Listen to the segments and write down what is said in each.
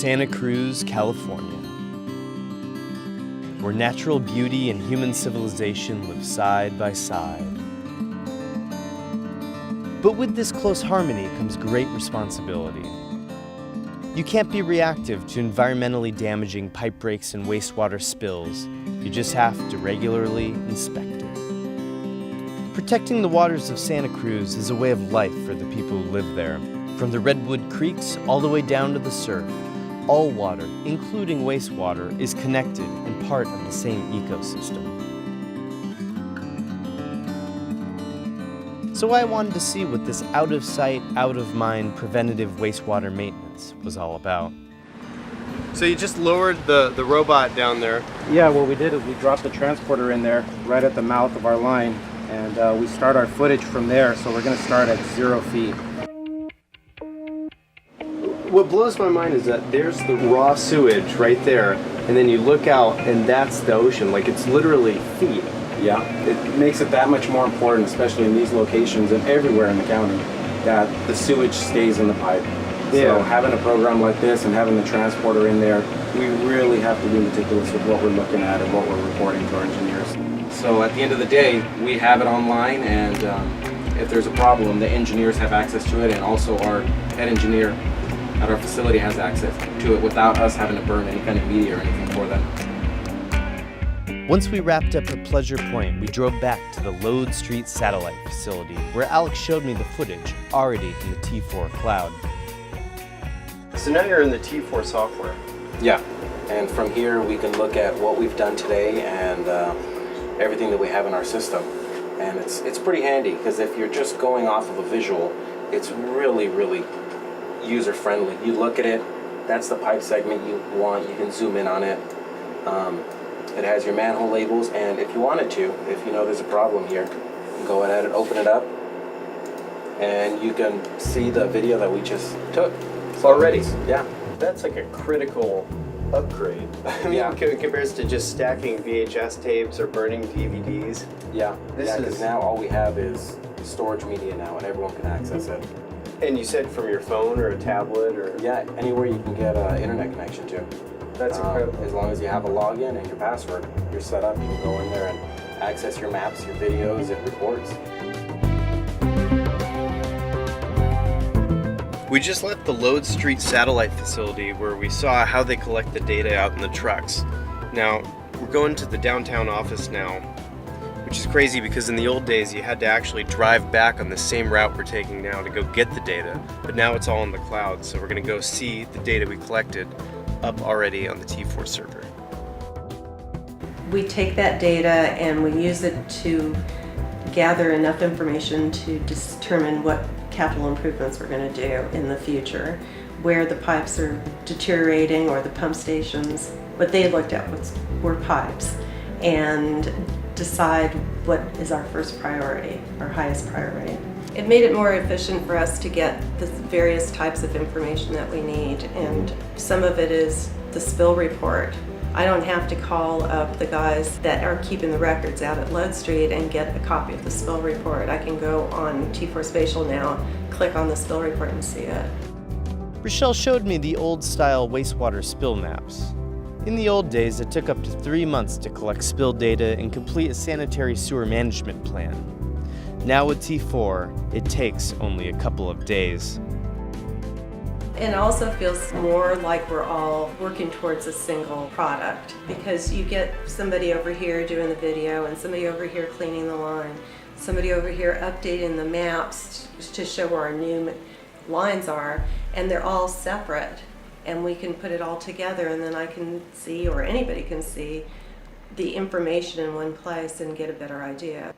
Santa Cruz, California, where natural beauty and human civilization live side by side. But with this close harmony comes great responsibility. You can't be reactive to environmentally damaging pipe breaks and wastewater spills. You just have to regularly inspect it. Protecting the waters of Santa Cruz is a way of life for the people who live there. From the redwood creeks all the way down to the surf, all water, including wastewater, is connected and part of the same ecosystem. So I wanted to see what this out-of-sight, out-of-mind preventative wastewater maintenance was all about. So you just lowered the robot down there. Yeah, what we did is we dropped the transporter in there right at the mouth of our line, and we start our footage from there, so we're going to start at 0 feet. What blows my mind is that there's the raw sewage right there, and then you look out and that's the ocean. Like, it's literally feet. Yeah, it makes it that much more important, especially in these locations and everywhere in the county, that the sewage stays in the pipe. So having a program like this and having the transporter in there, we really have to be meticulous with what we're looking at and what we're reporting to our engineers. So at the end of the day, we have it online, and if there's a problem, the engineers have access to it, and also our head engineer at our facility has access to it without us having to burn any kind of media or anything for them. Once we wrapped up at Pleasure Point, we drove back to the Lode Street satellite facility, where Alex showed me the footage already in the T4 cloud. So now you're in the T4 software. Yeah, and from here we can look at what we've done today and everything that we have in our system. And it's pretty handy, because if you're just going off of a visual, it's really, really user-friendly. You look at it, that's the pipe segment you want, you can zoom in on it. It has your manhole labels, and if you wanted to, if you know there's a problem here, you can go ahead and open it up, and you can see the video that we just took. Already? Yeah. That's like a critical upgrade. I mean, in comparison to just stacking VHS tapes or burning DVDs. Yeah, because now all we have is storage media now, and everyone can access it. And you said from your phone or a tablet or? Yeah, anywhere you can get an internet connection to. That's incredible. As long as you have a login and your password, you're set up. You can go in there and access your maps, your videos, and reports. We just left the Lode Street satellite facility where we saw how they collect the data out in the trucks. Now, we're going to the downtown office now, which is crazy because in the old days you had to actually drive back on the same route we're taking now to go get the data, but now it's all in the cloud, so we're going to go see the data we collected up already on the T4 server. We take that data and we use it to gather enough information to determine what capital improvements we're going to do in the future, where the pipes are deteriorating or the pump stations. What they looked at were pipes, and decide what is our first priority, our highest priority. It made it more efficient for us to get the various types of information that we need, and some of it is the spill report. I don't have to call up the guys that are keeping the records out at Lode Street and get a copy of the spill report. I can go on T4 Spatial now, click on the spill report and see it. Rochelle showed me the old-style wastewater spill maps. In the old days, it took up to 3 months to collect spill data and complete a sanitary sewer management plan. Now with T4, it takes only a couple of days. It also feels more like we're all working towards a single product, because you get somebody over here doing the video and somebody over here cleaning the line, somebody over here updating the maps to show where our new lines are, and they're all separate, and we can put it all together, and then I can see, or anybody can see, the information in one place and get a better idea.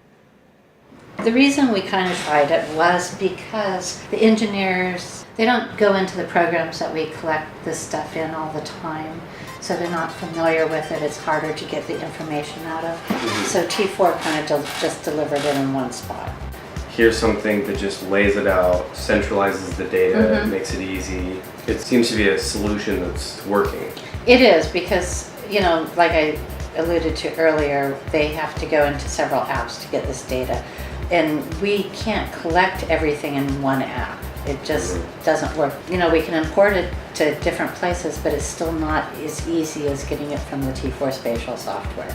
The reason we kind of tried it was because the engineers, they don't go into the programs that we collect this stuff in all the time, so they're not familiar with it. It's harder to get the information out of. So T4 kind of just delivered it in one spot. Here's something that just lays it out, centralizes the data, makes it easy. It seems to be a solution that's working. It is, because, you know, like I alluded to earlier, they have to go into several apps to get this data. And we can't collect everything in one app. It just doesn't work. You know, we can import it to different places, but it's still not as easy as getting it from the T4 Spatial software.